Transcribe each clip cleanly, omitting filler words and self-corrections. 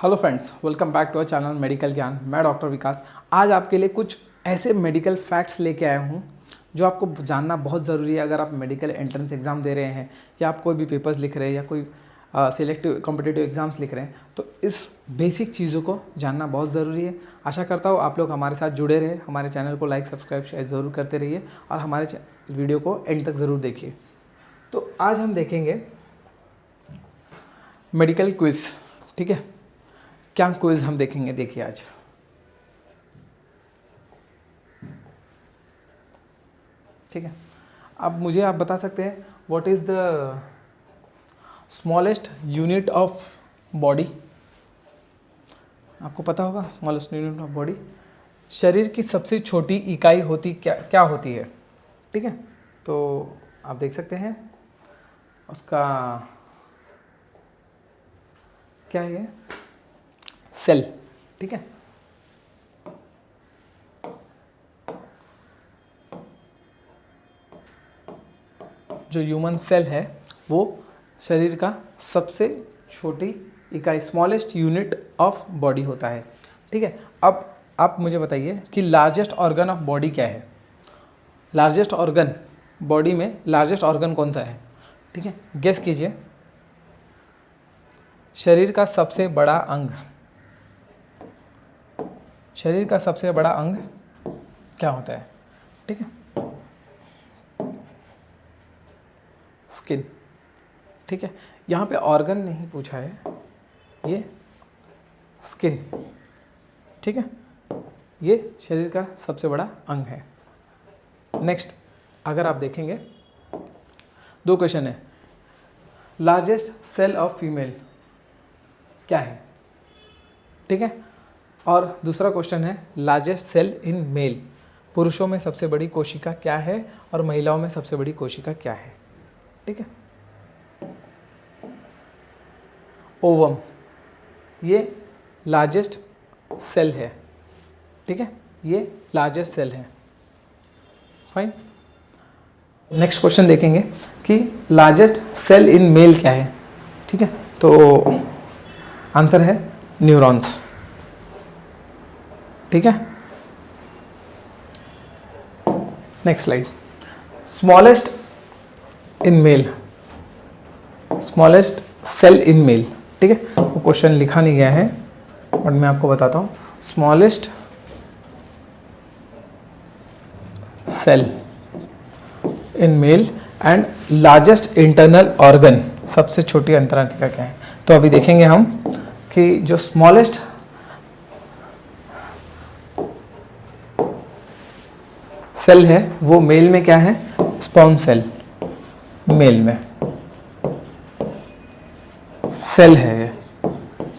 Hello friends, welcome back to our channel medical Gyan. मैं doctor विकास आज आपके लिए कुछ ऐसे मेडिकल फैक्ट्स लेके आया हूँ जो आपको जानना बहुत ज़रूरी है। अगर आप मेडिकल एंट्रेंस एग्ज़ाम दे रहे हैं या आप कोई भी पेपर्स लिख रहे हैं या कोई सिलेक्टिव कॉम्पिटिटिव एग्ज़ाम्स लिख रहे हैं तो इस बेसिक चीज़ों को जानना बहुत ज़रूरी है। आशा करता हूँ आप लोग हमारे साथ जुड़े रहे, हमारे चैनल को लाइक सब्सक्राइब शेयर ज़रूर करते रहिए और हमारे वीडियो को एंड तक ज़रूर देखिए। तो आज हम देखेंगे मेडिकल क्विज़। ठीक है, क्या क्विज़ हम देखेंगे, देखिए आज। ठीक है, अब मुझे आप बता सकते हैं what is the smallest unit of body. आपको पता होगा स्मॉलेस्ट यूनिट ऑफ बॉडी, शरीर की सबसे छोटी इकाई होती क्या होती है। ठीक है, तो आप देख सकते हैं उसका क्या है, सेल। ठीक है, जो ह्यूमन सेल है वो शरीर का सबसे छोटी इकाई, स्मॉलेस्ट यूनिट ऑफ बॉडी होता है। ठीक है, अब आप मुझे बताइए कि लार्जेस्ट ऑर्गन ऑफ बॉडी क्या है। लार्जेस्ट ऑर्गन बॉडी में लार्जेस्ट ऑर्गन कौन सा है? ठीक है, गेस कीजिए। शरीर का सबसे बड़ा अंग, शरीर का सबसे बड़ा अंग क्या होता है? ठीक है, स्किन। ठीक है, यहाँ पे ऑर्गन नहीं पूछा है, ये स्किन। ठीक है, ये शरीर का सबसे बड़ा अंग है। नेक्स्ट अगर आप देखेंगे, दो क्वेश्चन है। लार्जेस्ट सेल ऑफ फीमेल क्या है? ठीक है, और दूसरा क्वेश्चन है लार्जेस्ट सेल इन मेल, पुरुषों में सबसे बड़ी कोशिका क्या है और महिलाओं में सबसे बड़ी कोशिका क्या है? ठीक है, ओवम ये लार्जेस्ट सेल है। ठीक है, ये लार्जेस्ट सेल है। फाइन, नेक्स्ट क्वेश्चन देखेंगे कि लार्जेस्ट सेल इन मेल क्या है। ठीक है, तो आंसर है न्यूरॉन्स। ठीक है, next slide. Smallest in male, smallest cell in male. ठीक है, वो क्वेश्चन लिखा नहीं गया है बट मैं आपको बताता हूँ। Smallest cell in male and largest internal organ, सबसे छोटी अंतरांतिका क्या है? तो अभी देखेंगे हम कि जो स्मॉलेस्ट सेल है वो मेल में क्या है? Sperm cell. मेल में सेल है ये।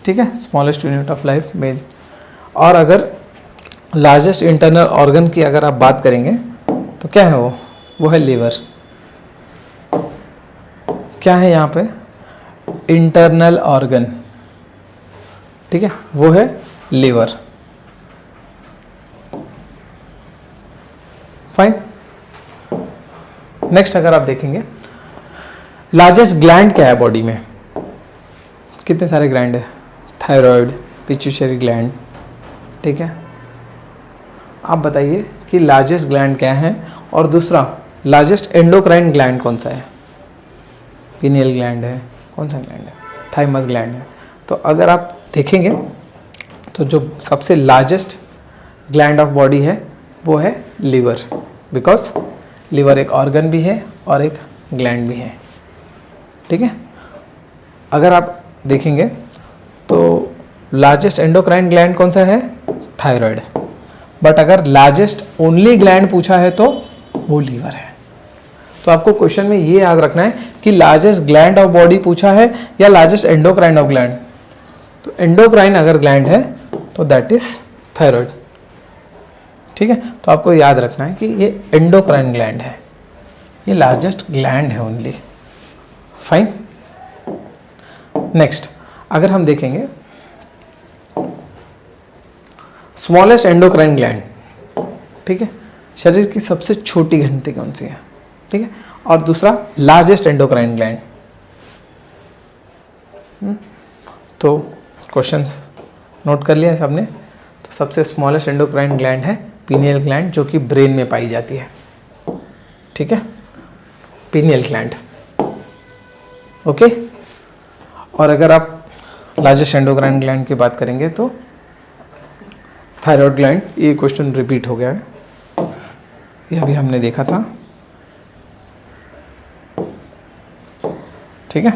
ठीक है, smallest unit of life male. और अगर लार्जेस्ट इंटरनल ऑर्गन की अगर आप बात करेंगे तो क्या है वो है लीवर। क्या है यहाँ पे? Internal organ. ठीक है, वो है लीवर। फाइन, नेक्स्ट अगर आप देखेंगे लार्जेस्ट ग्लैंड क्या है बॉडी में? कितने सारे ग्लैंड है? Thyroid, pituitary gland. ठीक है, आप बताइए कि लार्जेस्ट ग्लैंड क्या है। और दूसरा लार्जेस्ट एंडोक्राइन ग्लैंड कौन सा है? पीनियल ग्लैंड है, कौन सा ग्लैंड है? थाइमस ग्लैंड है। तो अगर आप देखेंगे तो जो सबसे लार्जेस्ट ग्लैंड ऑफ बॉडी है वो है लीवर, बिकॉज लीवर एक ऑर्गन भी है और एक ग्लैंड भी है। ठीक है, अगर आप देखेंगे तो लार्जेस्ट एंडोक्राइन ग्लैंड कौन सा है? थायराइड। बट अगर लार्जेस्ट ओनली ग्लैंड पूछा है तो वो लीवर है। तो आपको क्वेश्चन में ये याद रखना है कि लार्जेस्ट ग्लैंड ऑफ बॉडी पूछा है या लार्जेस्ट एंडोक्राइन ऑफ ग्लैंड। तो एंडोक्राइन अगर ग्लैंड है तो दैट इज थायराइड। ठीक है, तो आपको याद रखना है कि ये एंडोक्राइन ग्लैंड है, ये लार्जेस्ट ग्लैंड है ओनली। फाइन, नेक्स्ट अगर हम देखेंगे स्मॉलेस्ट एंडोक्राइन ग्लैंड। ठीक है, शरीर की सबसे छोटी ग्रंथि कौन सी है? ठीक है, और दूसरा लार्जेस्ट एंडोक्राइन ग्लैंड। तो क्वेश्चंस नोट कर लिया है सबने? तो सबसे स्मॉलेस्ट एंडोक्राइन ग्लैंड है पीनियल ग्लैंड, जो कि ब्रेन में पाई जाती है। ठीक है, पीनियल ग्लैंड। ओके, और अगर आप लार्जेस्ट एंडोक्राइन ग्लैंड की बात करेंगे तो थायराइड ग्लैंड। ये क्वेश्चन रिपीट हो गया है, ये अभी हमने देखा था। ठीक है,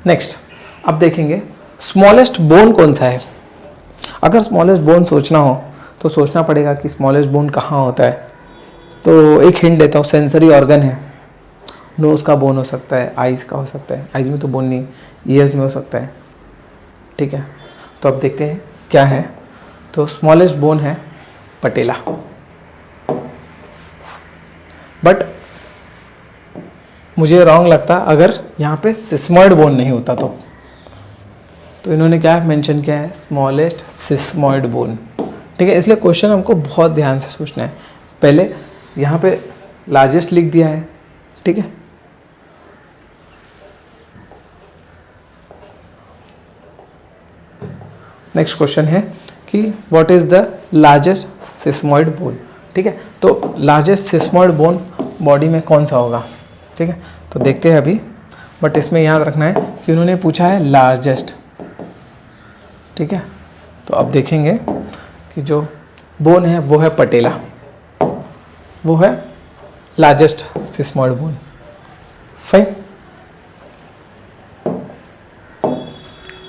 नेक्स्ट अब देखेंगे स्मॉलेस्ट बोन कौन सा है। अगर स्मॉलेस्ट बोन सोचना हो तो सोचना पड़ेगा कि स्मॉलेस्ट बोन कहाँ होता है। तो एक हिंट देता हूँ, सेंसरी ऑर्गन है। नोज़ का बोन हो सकता है, आइज़ का हो सकता है, आइज़ में तो बोन नहीं, ईयर्स में हो सकता है। ठीक है, तो अब देखते हैं क्या है। तो स्मॉलेस्ट बोन है पटेला, बट मुझे रॉन्ग लगता अगर यहाँ पे सिस्मॉइड बोन नहीं होता तो इन्होंने क्या मेंशन किया है, स्मॉलेस्ट सिस्मॉइड बोन। ठीक है, इसलिए क्वेश्चन हमको बहुत ध्यान से सोचना है। पहले यहाँ पे लार्जेस्ट लिख दिया है, ठीक है, नेक्स्ट क्वेश्चन है कि what is the largest sesamoid bone. ठीक है, तो लार्जेस्ट सिस्मॉइड बोन बॉडी में कौन सा होगा। ठीक है, तो देखते हैं अभी, बट इसमें याद रखना है कि उन्होंने पूछा है लार्जेस्ट। ठीक है, तो अब देखेंगे कि जो बोन है वो है पटेला, वो है largest sesamoid bone. Fine,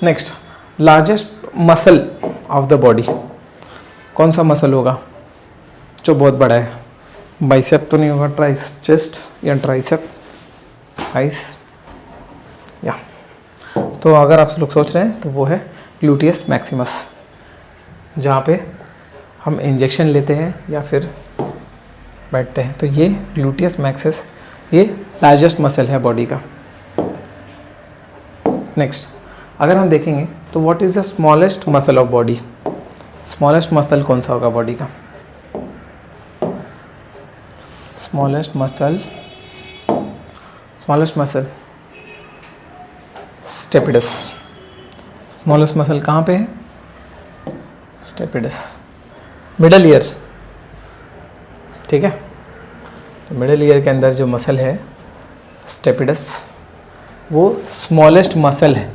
next largest muscle of the body, कौन सा मसल होगा जो बहुत बड़ा है। बाइसेप तो नहीं होगा, ट्राइस चेस्ट या ट्राइसेप, थाइस या। तो अगर आप लोग सोच रहे हैं तो वो है ग्लूटियस मैक्सिमस, जहाँ पे हम इंजेक्शन लेते हैं या फिर बैठते हैं। तो ये ग्लूटियस मैक्सिस, ये लार्जेस्ट मसल है बॉडी का। नेक्स्ट अगर हम देखेंगे तो what is the smallest muscle of body. Smallest muscle कौन सा होगा बॉडी का। Smallest muscle stapedius. Smallest muscle कहाँ पे है, स्टेपिडस, मिडल ईयर। ठीक है, तो मिडल ईयर के अंदर जो मसल है स्टेपिडस, वो स्मॉलेस्ट मसल है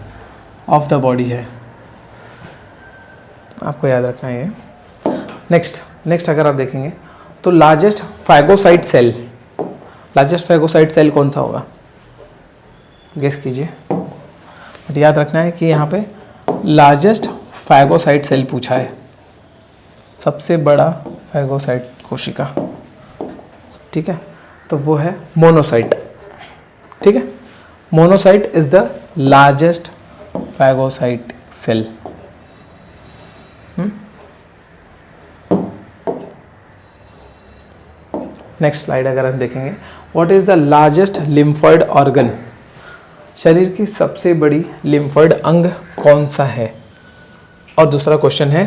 ऑफ द बॉडी है, आपको याद रखना है ये। नेक्स्ट अगर आप देखेंगे तो largest phagocyte cell, largest phagocyte cell कौन सा होगा, गेस कीजिए। बट याद रखना है कि यहाँ पे लार्जेस्ट फैगोसाइट सेल पूछा है, सबसे बड़ा फैगोसाइट कोशिका। ठीक है, तो वो है मोनोसाइट। ठीक है, monocyte is the largest phagocyte cell. Next slide अगर हम देखेंगे, what is the largest lymphoid organ. शरीर की सबसे बड़ी लिम्फॉइड अंग कौन सा है। और दूसरा क्वेश्चन है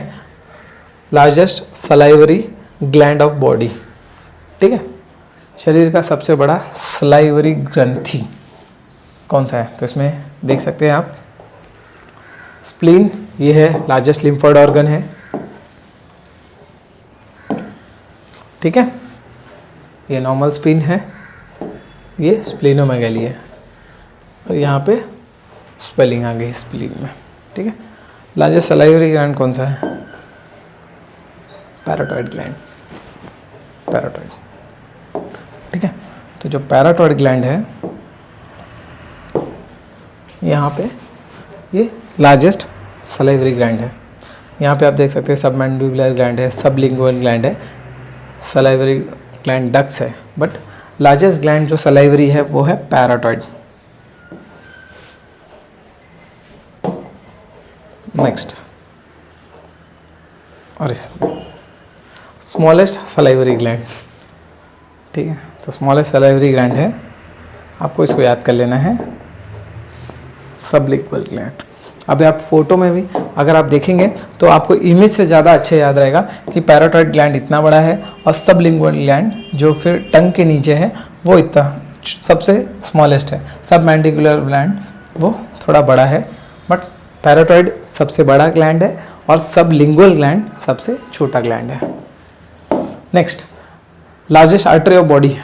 largest salivary gland of body. ठीक है, शरीर का सबसे बड़ा सलाइवरी ग्रंथि कौन सा है। तो इसमें देख सकते हैं आप, स्प्लीन ये है लार्जेस्ट लिम्फॉइड ऑर्गन है। ठीक है, ये नॉर्मल स्प्लीन है, ये स्प्लीनोमेगाली है, और यहाँ पे स्वेलिंग आ गई स्प्लीन में। ठीक है, लार्जेस्ट सलाइवरी ग्लैंड कौन सा है, पैराटॉइड ग्लैंड, पैराटॉइड। ठीक है, तो जो पैराटॉइड ग्लैंड है यहाँ पे ये लार्जेस्ट सलाइवरी ग्लैंड है। यहाँ पे आप देख सकते हैं सबमैंडिबुलर ग्लैंड है, सबलिंगुअल ग्लैंड है, सलाइवरी ग्लैंड डक्स है, बट लार्जेस्ट ग्लैंड जो सलाइवरी है वो है पैराटॉइड। नेक्स्ट, और इस स्मॉलेस्ट सलाइवरी ग्लैंड। ठीक है, तो स्मॉलेस्ट सलाइवरी ग्लैंड है, आपको इसको याद कर लेना है, सबलिंगुअल ग्लैंड। अभी आप फोटो में भी अगर आप देखेंगे तो आपको इमेज से ज़्यादा अच्छे याद रहेगा कि पैराटॉइड ग्लैंड इतना बड़ा है और सबलिंगुअल ग्लैंड जो फिर टंग के नीचे है वो इतना सबसे स्मॉलेस्ट है। सबमैंडिबुलर ग्लैंड वो थोड़ा बड़ा है बट पैराटॉइड सबसे बड़ा ग्लैंड है और सबलिंगुअल ग्लैंड सबसे छोटा ग्लैंड है। Next, largest artery of body.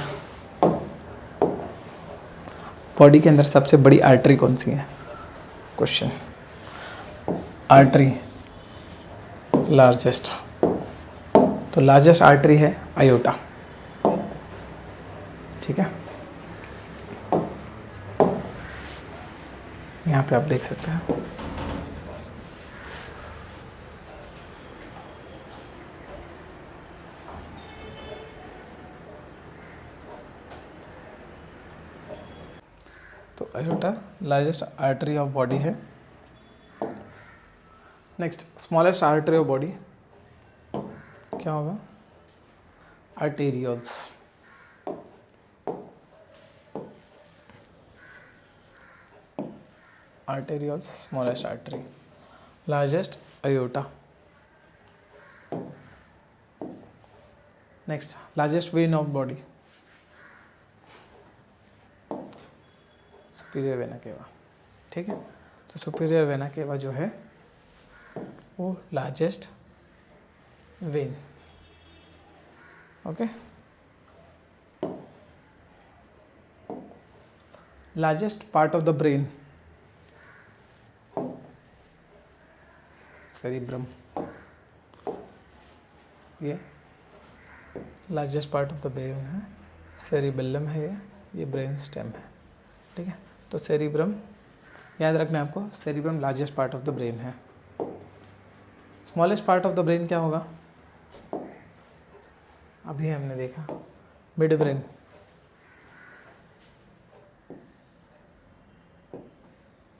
Body के अंदर सबसे बड़ी आर्टरी कौन सी है? क्वेश्चन। आर्टरी लार्जेस्ट, तो लार्जेस्ट आर्टरी है आयोटा। ठीक है, यहाँ पे आप देख सकते हैं। तो aorta largest artery of body है। Next, smallest artery of body क्या होगा? Arterioles. Arterioles smallest artery, largest aorta. Next, largest vein of body, superior vena cava. ठीक है, तो सुपीरियर वेना केवा जो है वो largest vein. Okay, largest part of the brain, cerebrum. ये largest part of the brain है, सेरिबेलम है, ये ब्रेन स्टेम है। ठीक है, तो सेरिब्रम याद रखना है आपको, cerebrum largest part of the brain है। Smallest part of the brain क्या होगा? अभी हमने देखा मिड ब्रेन।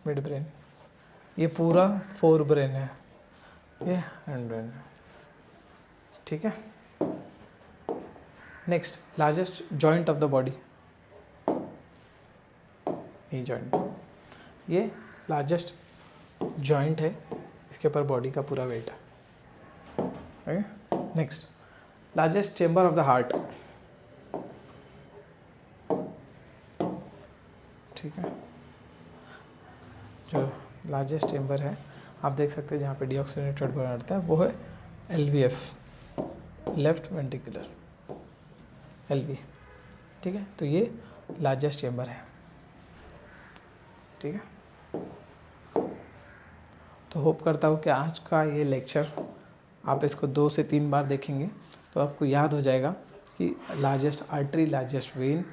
मिड ब्रेन, ये पूरा फोर ब्रेन है, ये हैंड ब्रेन। ठीक है, next, largest joint of the body, knee joint. ये लार्जेस्ट जॉइंट है, इसके ऊपर बॉडी का पूरा वेट है। Next, largest chamber of the heart. ठीक है, जो लार्जेस्ट चेंबर है आप देख सकते हैं जहाँ पे डीऑक्सीजनेटेड बनता है वो है LVF, लेफ्ट वेंट्रिकुलर, LV। ठीक है, तो ये लार्जेस्ट चेंबर है। ठीक है, तो होप करता हूँ कि आज का ये लेक्चर आप इसको 2 से 3 बार देखेंगे तो आपको याद हो जाएगा कि largest artery, largest vein,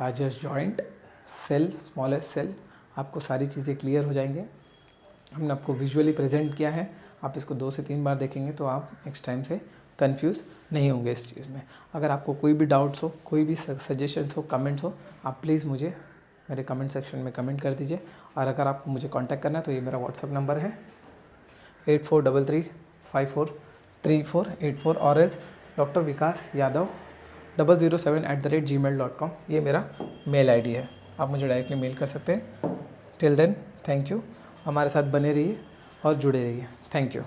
largest joint, cell, smallest cell, आपको सारी चीज़ें क्लियर हो जाएंगे। हमने आपको विजुअली प्रेजेंट किया है, आप इसको 2 से 3 बार देखेंगे तो आप नेक्स्ट टाइम से कंफ्यूज नहीं होंगे इस चीज़ में। अगर आपको कोई भी डाउट्स हो, कोई भी सजेशंस हो, कमेंट्स हो, आप प्लीज़ मुझे मेरे कमेंट सेक्शन में कमेंट कर दीजिए। और अगर आपको मुझे कांटेक्ट करना है तो ये मेरा व्हाट्सअप नंबर है 8433543484 और एल्स डॉक्टर विकास यादव 007@gmail.com, ये मेरा मेल ID है। आप मुझे डायरेक्टली मेल कर सकते हैं। Till then, thank you. हमारे साथ बने रहिए और जुड़े रहिए। Thank you.